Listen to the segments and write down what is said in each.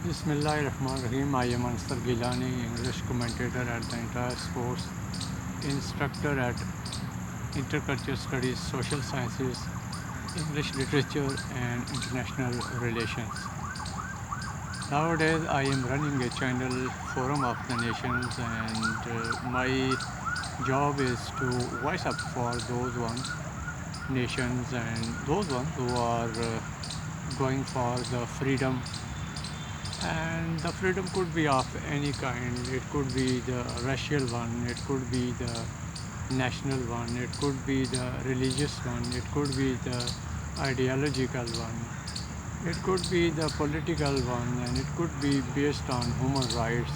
Bismillahirrahmanirrahim. I am Ansar Gilani, English commentator at the Entire Sports, instructor at Intercultural Studies, Social Sciences, English Literature and International Relations. Nowadays I am running a channel, Forum of the Nations, and my job is to voice up for those nations and those ones who are going for the freedom, and the freedom could be of any kind. It could be the racial one, it could be the national one, it could be the religious one, it could be the ideological one, it could be the political one, and it could be based on human rights,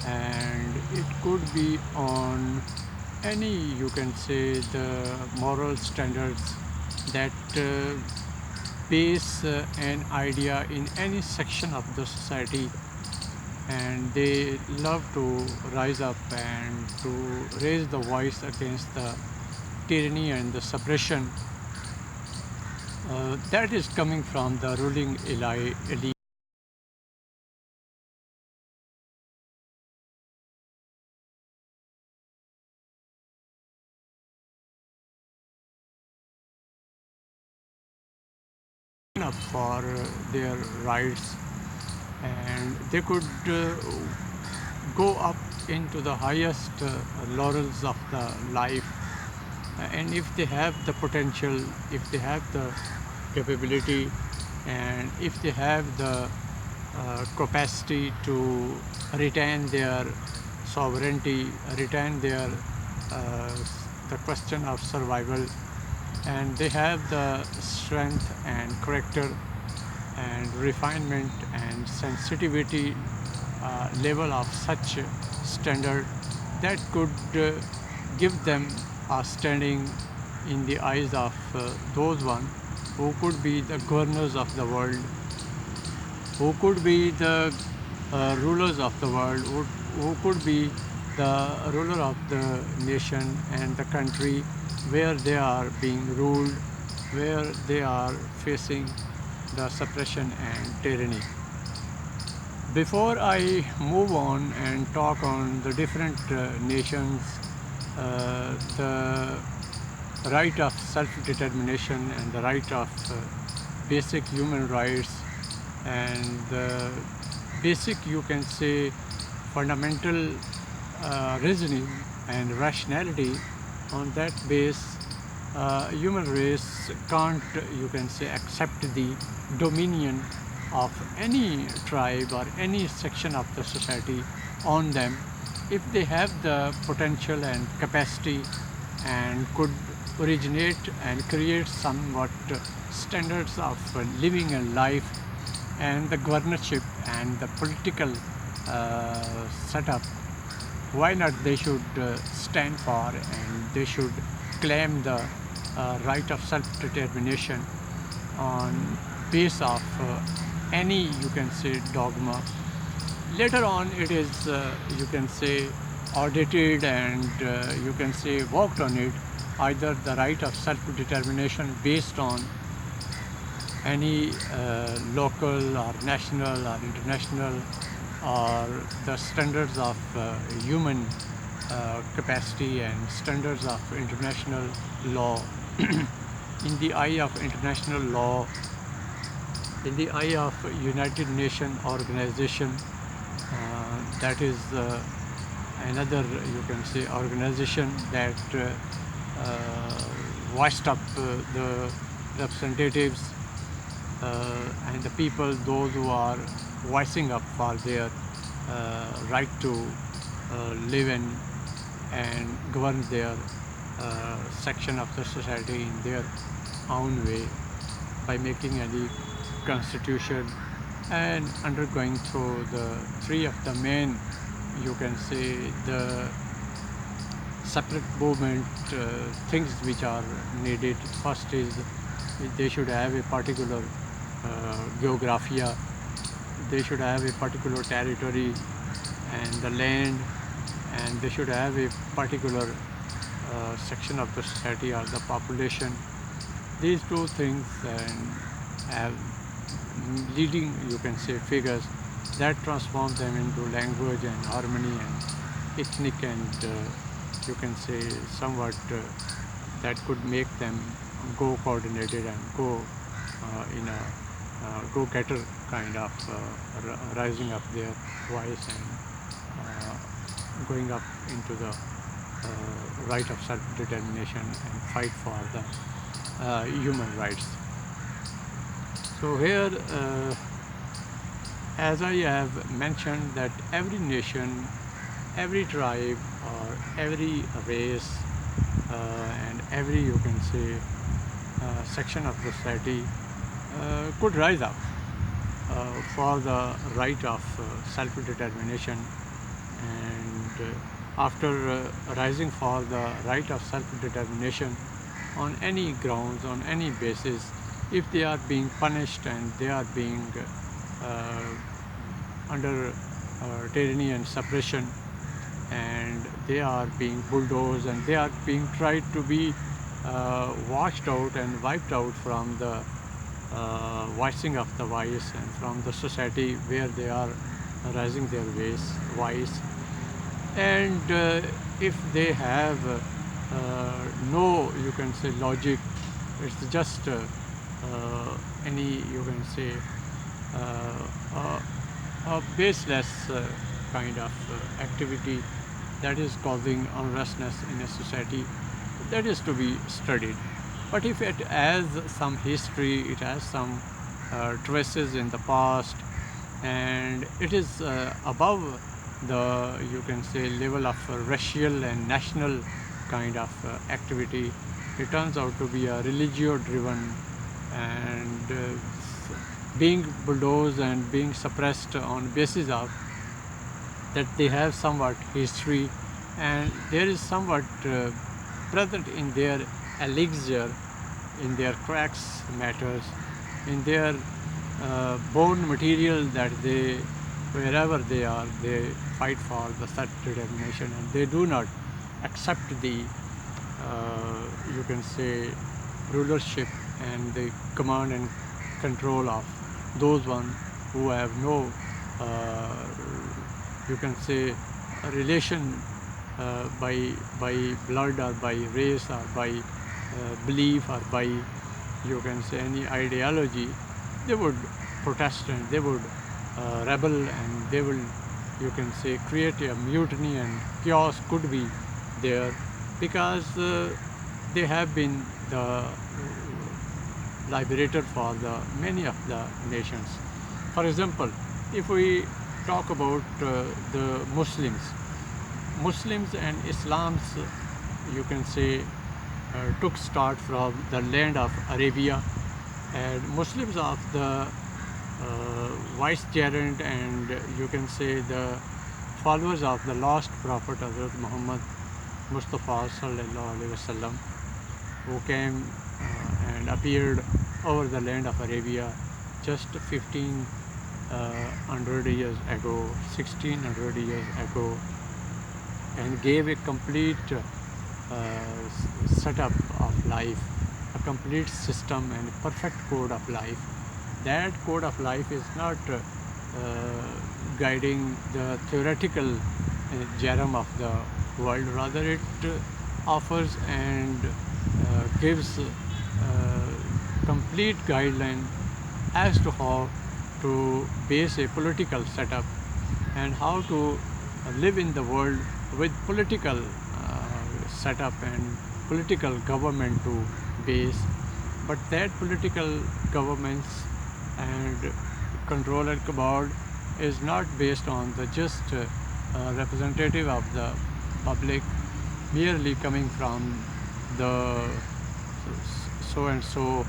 and it could be on any, you can say, the moral standards that base an idea in any section of the society, and they love to rise up and to raise the voice against the tyranny and the suppression that is coming from the ruling elite. Up for their rights, and they could go up into the highest laurels of the life, and if they have the potential, if they have the capability, and if they have the capacity to retain their sovereignty, retain their uh, the question of survival, and they have the strength and character and refinement and sensitivity level of such standard that could give them a standing in the eyes of those one who could be the governors of the world, who could be the rulers of the world, who could be the ruler of the nation and the country where they are being ruled, where they are facing the suppression and tyranny. Before I move on and talk on the different nations, the right of self-determination and the right of basic human rights, and the basic, you can say, fundamental reasoning and rationality, on that base human race can't, you can say, accept the dominion of any tribe or any section of the society on them if they have the potential and capacity and could originate and create somewhat standards of living a life and the governorship and the political setup. Why not they should stand for, and they should claim the right of self-determination on base of any, you can say, dogma. Later on it is, you can say, audited and you can say worked on it, either the right of self-determination based on any local or national or international, or the standards of human capacity and standards of international law. In the eye of international law, in the eye of United Nations organization, that is another, you can say, organization that voiced up the representatives and the people, those who are voicing up for their right to live in and govern their section of the society in their own way by making any constitution and undergoing through the three of the main, you can say, the separate movement things which are needed. First is they should have a particular geographia, they should have a particular territory and the land, and they should have a particular section of the society or the population. These two things and have leading, you can say, figures that transforms them into language and harmony and ethnic and you can say somewhat that could make them go coordinated and go in a go-getter kind of rising up their voice and going up into the right of self-determination and fight for the human rights. So here, as I have mentioned, that every nation, every tribe or every race and every, you can say, section of society could rise up for the right of self-determination, and after rising for the right of self-determination on any grounds, on any basis, if they are being punished and they are being under tyranny and suppression, and they are being bulldozed and they are being tried to be washed out and wiped out from the voicing of the voice and from the society where they are raising their voice. And if they have no, you can say, logic, it's just any, you can say, a baseless kind of activity that is causing unrestness in a society, that is to be studied. But if it has some history, it has some traces in the past, and it is above the, you can say, level of racial and national kind of activity, it turns out to be a religio-driven and being bulldozed and being suppressed on basis of that they have somewhat history, and there is somewhat present in their elixir, in their cracks matters, in their bone material, that they, wherever they are, they fight for the self-determination, and they do not accept the, you can say, rulership and the command and control of those ones who have no, you can say, a relation by blood or by race or by belief or by, you can say, any ideology. They would protest and they would rebel, and they will, you can say, create a mutiny, and chaos could be there because they have been the liberator for the many of the nations. For example, if we talk about the Muslims and Islam's, you can say, took start from the land of Arabia, and Muslims of the vicegerent and, you can say, the followers of the last prophet Hazrat Muhammad Mustafa sallallahu alaihi wasallam, who came and appeared over the land of Arabia just 1500 years ago, 1600 years ago, and gave a complete setup of life, a complete system and a perfect code of life. That code of life is not guiding the theoretical germ of the world, rather it offers and gives complete guideline as to how to base a political setup and how to live in the world with political setup and political government to base. But that political governments and control and command is not based on the just representative of the public merely coming from the so and so,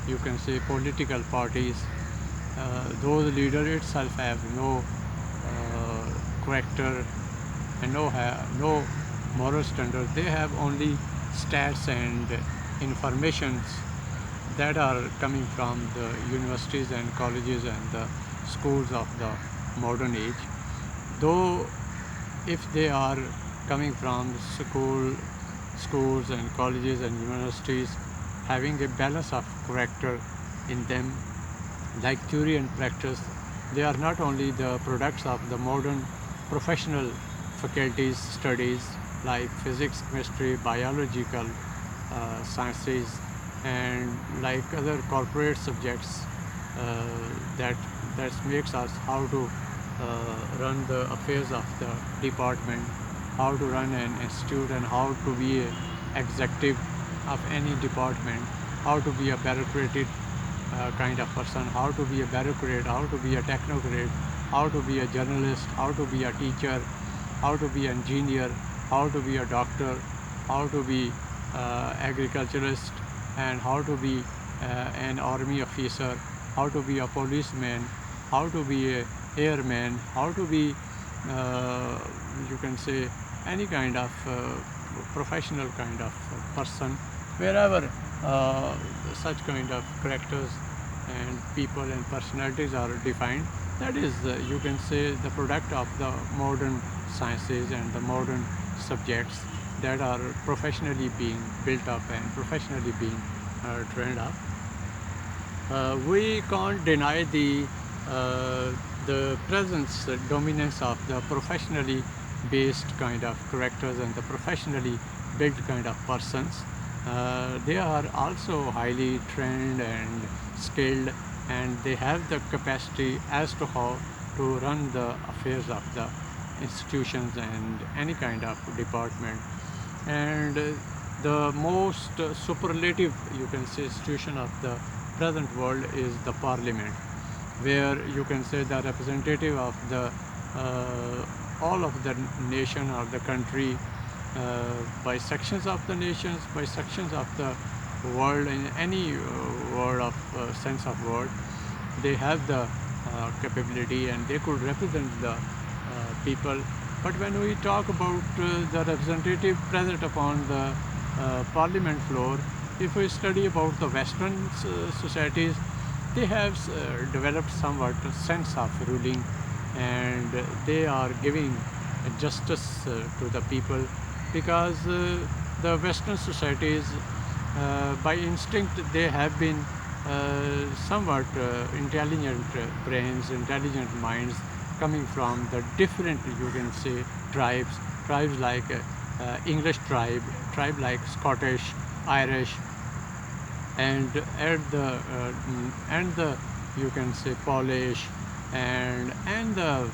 you can say, political parties. Those leaders itself have no character and no moral standard. They have only stats and informations that are coming from the universities and colleges and the schools of the modern age. Though if they are coming from schools and colleges and universities having a balance of character in them, like theory and practice, They are not only the products of the modern professional faculties studies like physics, chemistry, biological sciences, and like other corporate subjects that makes us how to run the affairs of the department, how to run an institute, and how to be an executive of any department, how to be a bureaucratic kind of person, how to be a bureaucrat, how to be a technocrat, how to be a journalist, how to be a teacher, how to be an engineer, how to be a doctor, how to be agriculturist, and how to be an army officer, how to be a policeman, how to be a airman, how to be you can say any kind of professional kind of person, wherever such kind of characters and people and personalities are defined. That is, you can say, the product of the modern sciences and the modern subjects that are professionally being built up and professionally being trained up. We can't deny the presence, dominance of the professionally based kind of characters and the professionally built kind of persons. They are also highly trained and skilled, and they have the capacity as to how to run the affairs of the institutions and any kind of department. And the most superlative, you can say, institution of the present world is the parliament, where you can say the representative of the all of the nation or the country, by sections of the nations, by sections of the world, in any word of sense of word, they have the capability and they could represent the people. But when we talk about the representative present upon the parliament floor, if we study about the Western societies, they have developed somewhat a sense of ruling, and they are giving justice to the people, because the Western societies, by instinct, they have been somewhat intelligent brains, intelligent minds coming from the different, you can say, tribes like English tribe like Scottish, Irish, and the you can say Polish, and the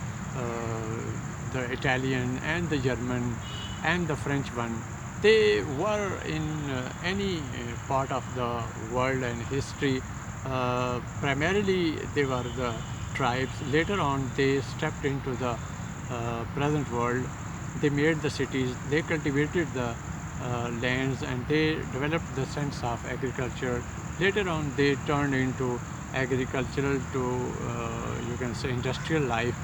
Italian and the German and the French one. They were in any part of the world and history. Primarily they were the tribes. Later on they stepped into the present world. They made the cities, they cultivated the lands, and they developed the sense of agriculture. Later on they turned into agricultural to you can say industrial life,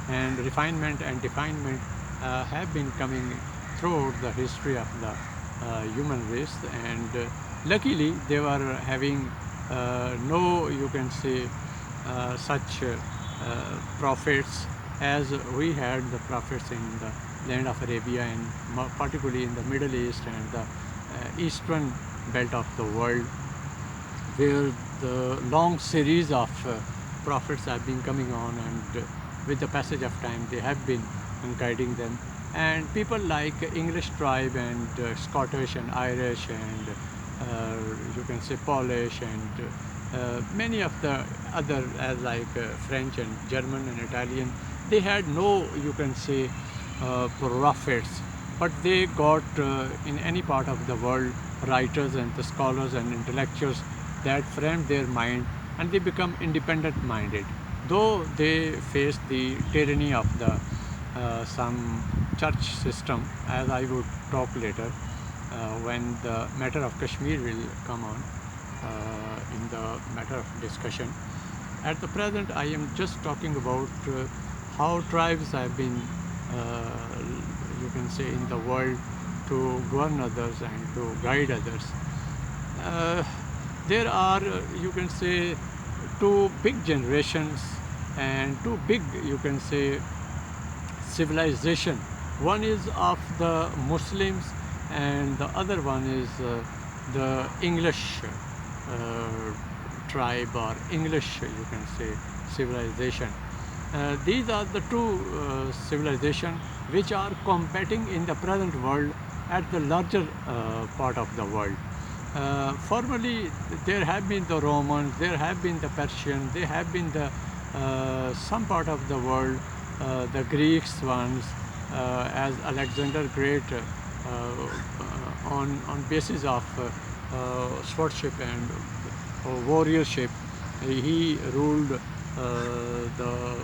and refinement and definement have been coming throughout the history of the human race. And luckily they were having no, you can say, such prophets as we had the prophets in the land of Arabia, and particularly in the Middle East and the eastern belt of the world, where the long series of prophets have been coming on, and with the passage of time they have been guiding them. And people like English tribe and Scottish and Irish and you can say Polish and many of the other like French and German and Italian, they had no, you can say, prophets, but they got in any part of the world writers and the scholars and intellectuals that framed their mind, and they become independent minded, though they face the tyranny of the some church system, as I would talk later when the matter of Kashmir will come on in the matter of discussion. At the present I am just talking about how tribes have been you can say in the world to govern others and to guide others. There are you can say two big generations and two big, you can say, civilization. One is of the Muslims and the other one is the English tribe or English, you can say, civilization. These are the two civilizations which are competing in the present world at the larger part of the world. Formerly, there have been the Romans, there have been the Persians, there have been the some part of the world, the Greeks ones, as Alexander Great, on basis of swordship and warriorship, he ruled the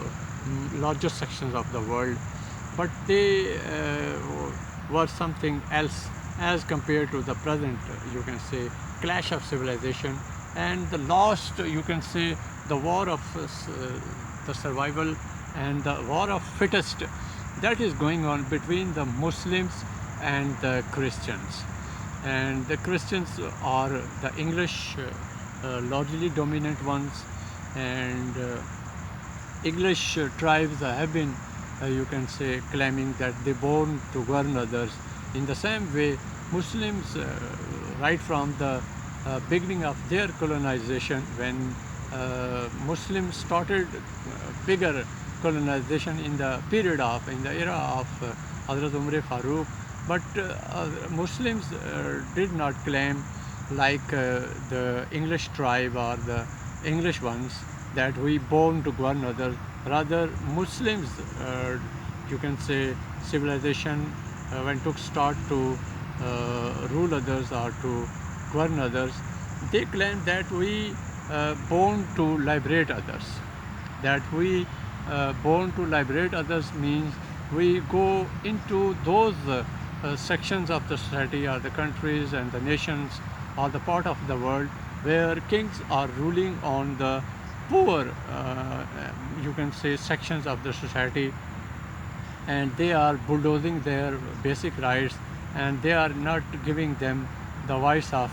largest sections of the world, but they were something else as compared to the present, you can say, clash of civilization and the last, you can say, the war of the survival and the war of fittest that is going on between the Muslims and the Christians. And the Christians are the English largely dominant ones, and English tribes have been, you can say, claiming that they born to govern others. In the same way, Muslims, right from the beginning of their colonization, when Muslims started bigger colonization in the era of Hazrat Umar Farooq, but Muslims did not claim like the English tribe or the English ones that we born to govern others. Rather, Muslims, you can say, civilization when took start to rule others or to govern others, they claim that we born to liberate others. That we born to liberate others means we go into those sections of the society or the countries and the nations or the part of the world where kings are ruling on the poor, you can say, sections of the society, and they are bulldozing their basic rights, and they are not giving them the voice of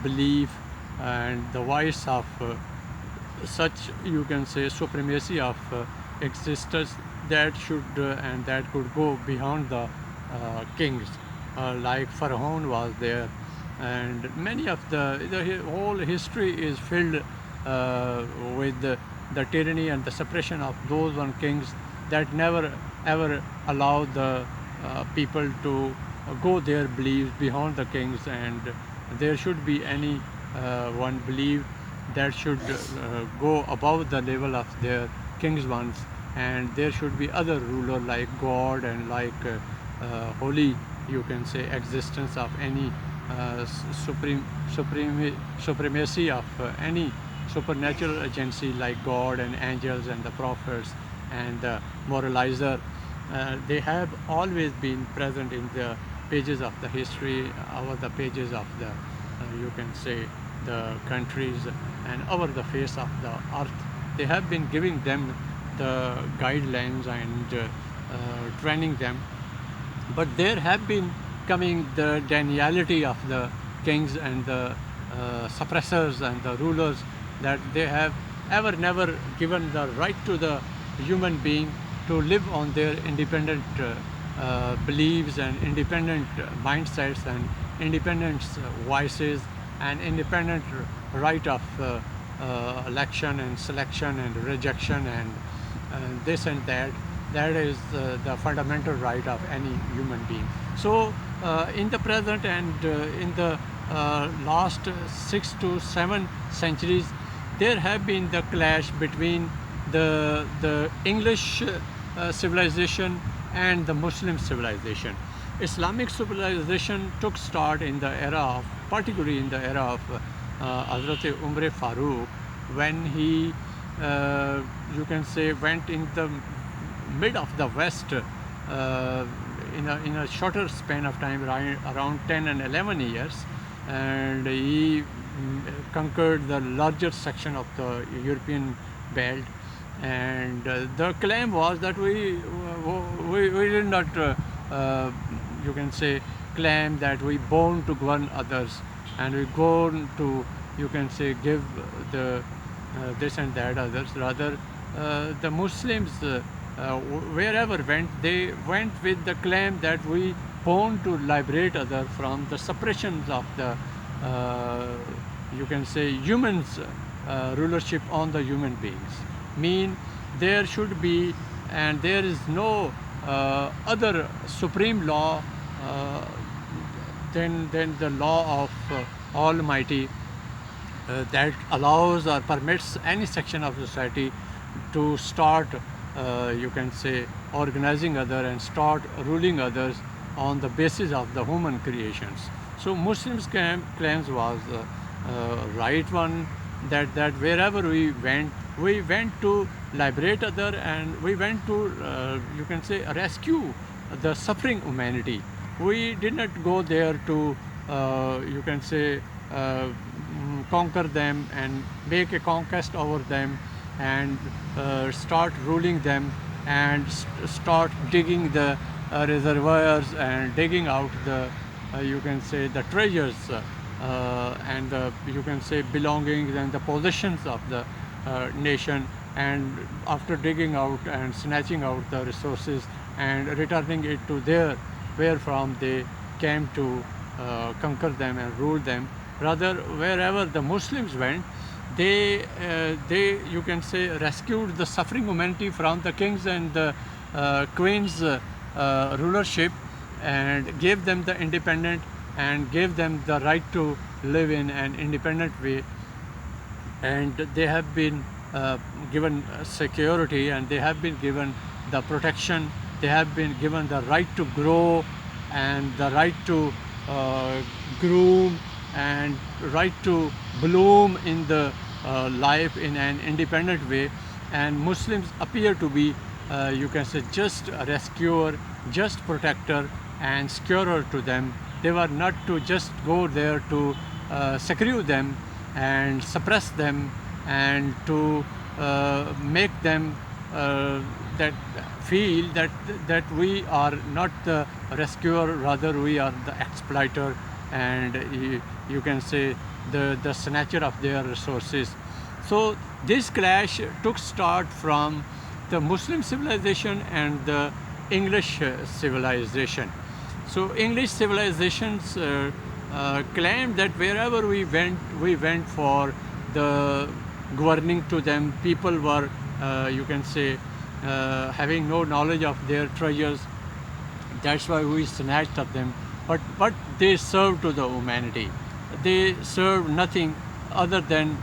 belief and the voice of such, you can say, supremacy of existence that should and that could go beyond the kings, like Pharaoh was there, and many of the whole history is filled with the tyranny and the suppression of those one kings that never ever allow the people to go their beliefs beyond the kings, and there should be any one belief that should go above the level of their kings ones, and there should be other ruler like God and like holy, you can say, existence of any supremacy of any supernatural agency like God and angels and the prophets and the moralizer. They have always been present in the pages of the history, over the pages of the, you can say, the countries, and over the face of the earth. They have been giving them the guidelines and training them. But there have been coming the geniality of the kings and the suppressors and the rulers, that they have ever never given the right to the human being to live on their independent beliefs and independent mindsets and independent voices and independent right of election and selection and rejection and this and that. That is the fundamental right of any human being. So in the present and in the last 6 to 7 centuries, there have been the clash between the English civilization and the Muslim civilization. Islamic civilization took start in the era of, particularly in the era of Hazrat Umar Farooq, when he, you can say, went in the mid of the West in a shorter span of time, around 10 and 11 years, and he conquered the larger section of the European belt. And the claim was that we did not, you can say, claim that we born to govern others and we born to, you can say, give the this and that others. Rather, the Muslims, wherever went, they went with the claim that we born to liberate others from the suppressions of the, you can say, humans' rulership on the human beings. Mean there should be, and there is no other supreme law than the law of Almighty that allows or permits any section of society to start, you can say, organizing other and start ruling others on the basis of the human creations. So Muslims claims was right one, that wherever we went to liberate other, and we went to, you can say, rescue the suffering humanity. We did not go there to, you can say, conquer them and make a conquest over them and start ruling them and start digging the reservoirs and digging out the, you can say, the treasures and you can say belongings and the possessions of the nation, and after digging out and snatching out the resources and returning it to there where from they came to conquer them and rule them. Rather, wherever the Muslims went, they you can say rescued the suffering humanity from the kings and the queens rulership, and gave them the independent and gave them the right to live in an independent way. And they have been given security, and they have been given the protection, they have been given the right to grow and the right to groom and right to bloom in the life in an independent way. And Muslims appear to be, you can say, just a rescuer, just protector and securer to them. They were not to just go there to secure them and suppress them and to make them that feel that we are not the rescuer, rather we are the exploiter and you can say the snatcher of their resources. So this clash took start from the Muslim civilization and the English civilization. So English civilizations claimed that wherever we went for the governing to them. People were, you can say, having no knowledge of their treasures. That's why we snatched of them. But they served to the humanity. They served nothing other than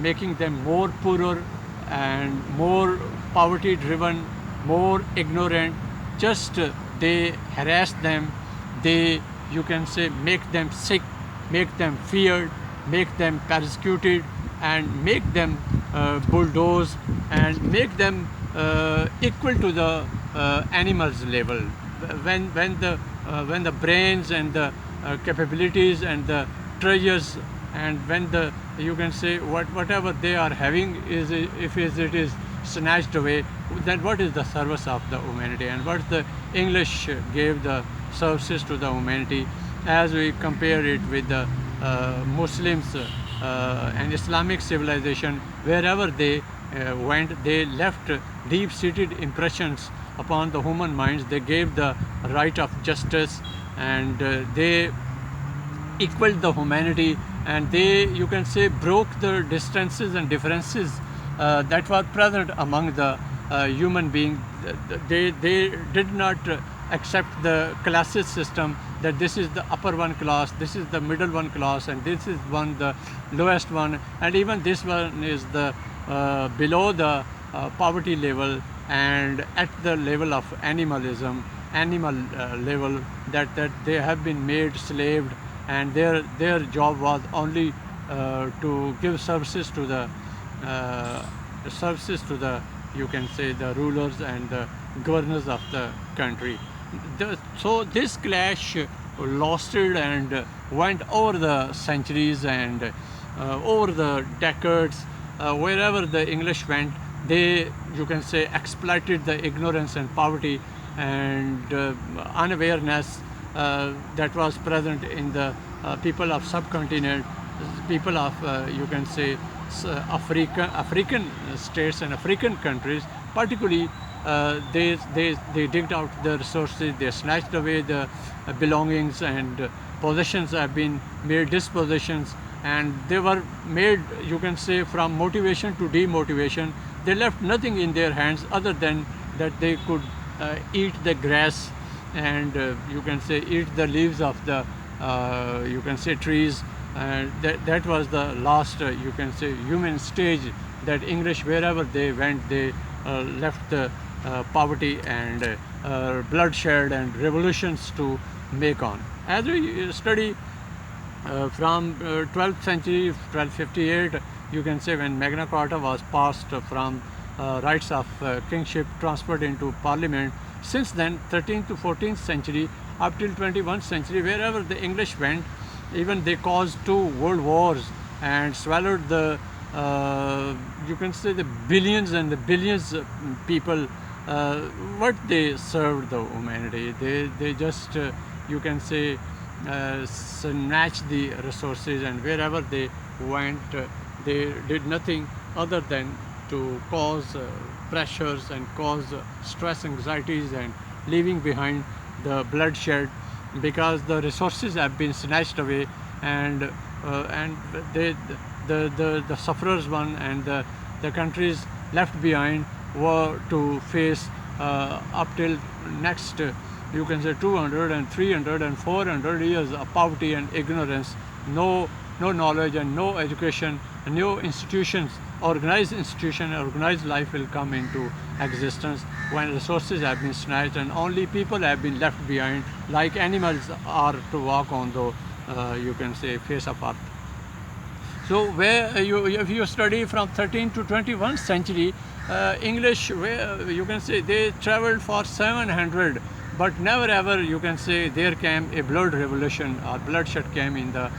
making them more poorer and more poverty driven, more ignorant. Just they harassed them. They, you can say, make them sick, make them feared, make them persecuted, and make them bulldozed, and make them equal to the animals level. When the brains and the capabilities and the treasures, and when the, you can say, whatever they are having is, if it is snatched away, then what is the service of the humanity, and what the English gave the services to the humanity? As we compare it with the Muslims and Islamic civilization, wherever they went, they left deep-seated impressions upon the human minds. They gave the right of justice, and they equaled the humanity, and they, you can say, broke the distances and differences that were present among the human beings. They did not accept the classist system, that this is the upper one class, this is the middle one class, and this is one the lowest one, and even this one is the below the poverty level and at the level of animalism, animal level, that they have been made slaved, and their job was only to give services to the you can say, the rulers and the governors of the country. So this clash lasted and went over the centuries and over the decades. Wherever the English went, they, you can say, exploited the ignorance and poverty and unawareness that was present in the people of subcontinent, people of, you can say, African states and African countries. Particularly, they digged out the resources, they snatched away the belongings, and possessions have been made dispossessions, and they were made, you can say, from motivation to demotivation. they left nothing in their hands other than that they could eat the grass, and you can say eat the leaves of the you can say trees. That was the last you can say human stage that English, wherever they went, they left the poverty and bloodshed and revolutions to make on. As we study from 12th century, 1258, you can say, when Magna Carta was passed from rights of kingship transferred into parliament. Since then, 13th to 14th century, up till 21st century, wherever the English went, even they caused 2 world wars and swallowed the you can say the billions and the billions of people. What they served the humanity, they just you can say snatched the resources, and wherever they went, they did nothing other than to cause pressures and cause stress, anxieties, and leaving behind the bloodshed, because the resources have been snatched away, and they, the sufferers one and the countries left behind were to face up till next you can say 200 and 300 and 400 years of poverty and ignorance, no knowledge and no education, no institutions, organized life will come into existence when resources have been snatched and only people have been left behind, like animals are to walk on the you can say face of earth. So where if you study from 13th to 21st century, English, where you can say they traveled for 700, but never ever you can say there came a blood revolution or bloodshed came in the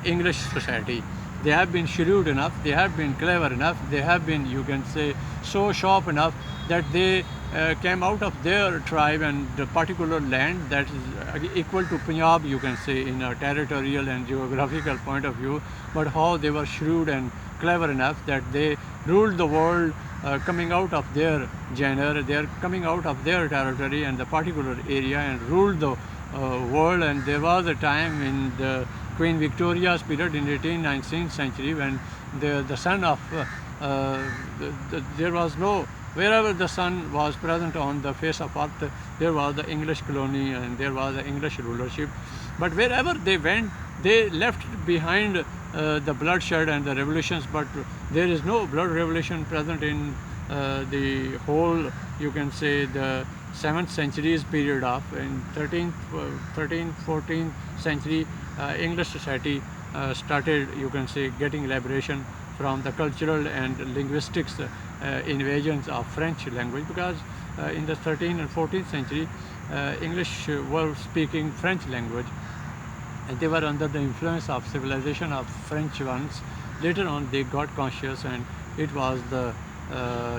English society. They have been shrewd enough, they have been clever enough, they have been you can say so sharp enough that they came out of their tribe and the particular land that is equal to Punjab, you can say, in a territorial and geographical point of view, but how they were shrewd and clever enough that they ruled the world coming out of their genre, they are coming out of their territory and the particular area and ruled the world. And there was a time in the Queen Victoria's period in 18th, 19th century when the son of there was no, wherever the sun was present on the face of earth, there was the English colony and there was the English rulership. But wherever they went, they left behind the bloodshed and the revolutions, but there is no blood revolution present in the whole, you can say, the 7th century's period of. In 13th, 14th century, English society started, you can say, getting liberation from the cultural and linguistics invasions of French language, because in the 13th and 14th century, English were speaking French language, and they were under the influence of civilization of French ones. Later on, they got conscious, and it was the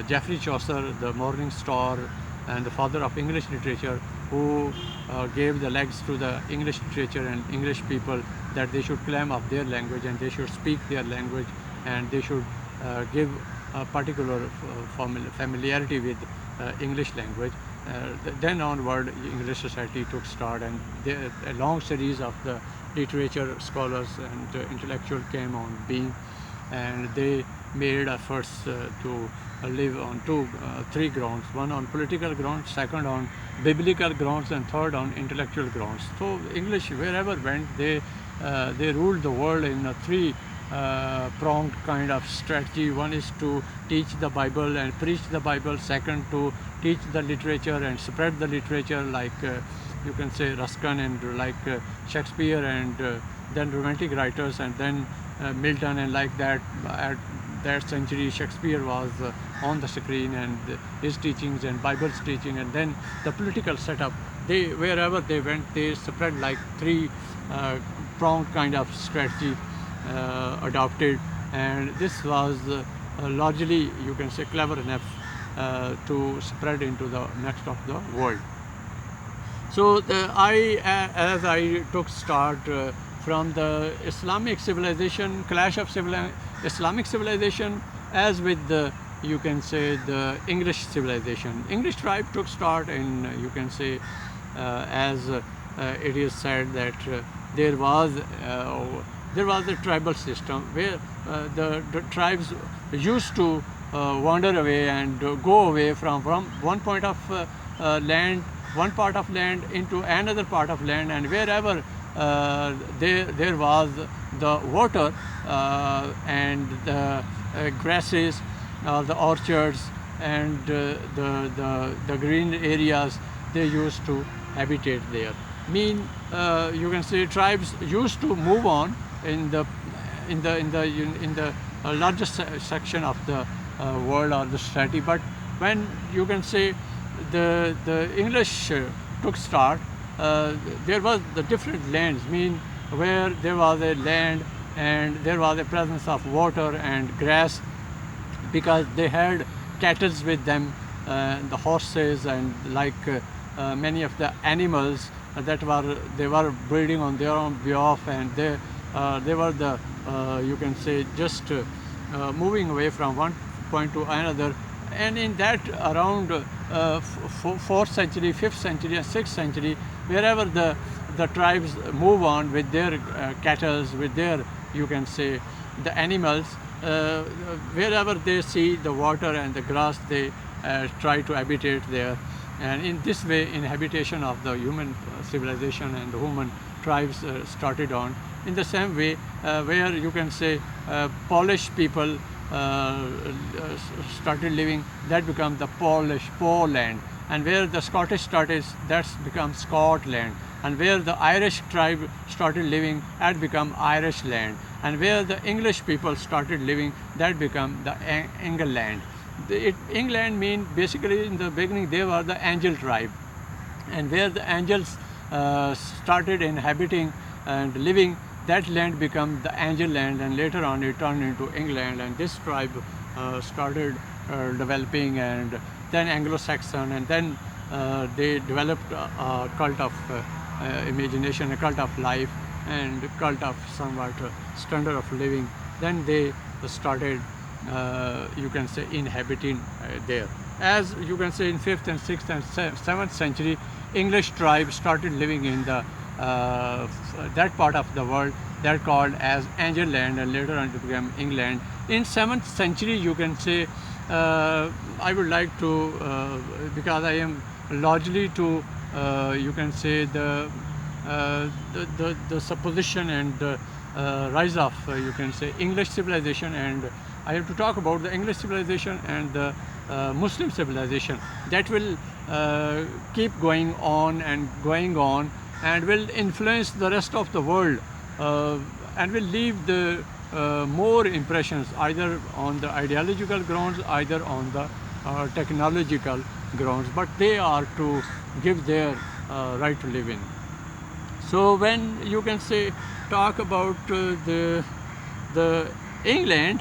Geoffrey Chaucer, the Morning Star, and the father of English literature, who gave the legs to the English literature and English people, that they should claim of their language and they should speak their language and they should give a particular familiarity with English language. Then onward, English society took start, and a long series of the literature scholars and intellectuals came on being, and they made efforts to live on three grounds: one on political grounds, second on biblical grounds, and third on intellectual grounds. So English, wherever went, they ruled the world in a three-pronged kind of strategy. One is to teach the Bible and preach the Bible. Second, to teach the literature and spread the literature, like you can say Ruskin and like Shakespeare, and then romantic writers, and then Milton, and like that. At that century, Shakespeare was on the screen, and his teachings and Bible's teaching, and then the political setup. They, wherever they went, they spread like three-pronged kind of strategy adopted, and this was largely, you can say, clever enough to spread into the next of the world. So as I took start from the Islamic civilization, clash of Islamic civilization, as with the, you can say, the English civilization. English tribe took start in, you can say, as it is said that there was a tribal system where the tribes used to wander away and go away from one point of land, one part of land into another part of land, and wherever there was the water and the grasses, the orchards, and the green areas, they used to habitate there. You can say tribes used to move on in the largest section of the world or the society. But when you can say the English took start, there was the different lands, where there was a land and there was a presence of water and grass, because they had cattle with them, the horses, and like many of the animals that they were breeding on their own behalf, and they were the you can say just moving away from one point to another. And in that around 4th century, 5th century and 6th century, wherever the tribes move on with their cattle, with their, you can say, the animals, wherever they see the water and the grass, they try to habitate there. And in this way, inhabitation of the human civilization and the human tribes started on. In the same way, where you can say Polish people started living, that became the Poland. And where the Scottish started, that's become Scotland. And where the Irish tribe started living, that become Irish land. And where the English people started living, that become the England. England mean basically in the beginning they were the angel tribe, and where the angels started inhabiting and living, that land became the angel land, and later on it turned into England. And this tribe started developing, and then Anglo-Saxon, and then they developed a cult of imagination, a cult of life, and a cult of somewhat standard of living. Then they started you can say inhabiting there. As you can say in 5th and 6th and 7th century, English tribes started living in the that part of the world that called as Angel land, and later on it became England. In 7th century, you can say, I would like to, because I am largely to, you can say the supposition and the rise of, you can say, English civilization, and I have to talk about the English civilization and the Muslim civilization that will keep going on and going on, and will influence the rest of the world, and will leave the more impressions either on the ideological grounds, either on the technological grounds, but they are to give their right to live in. So when you can say talk about the England,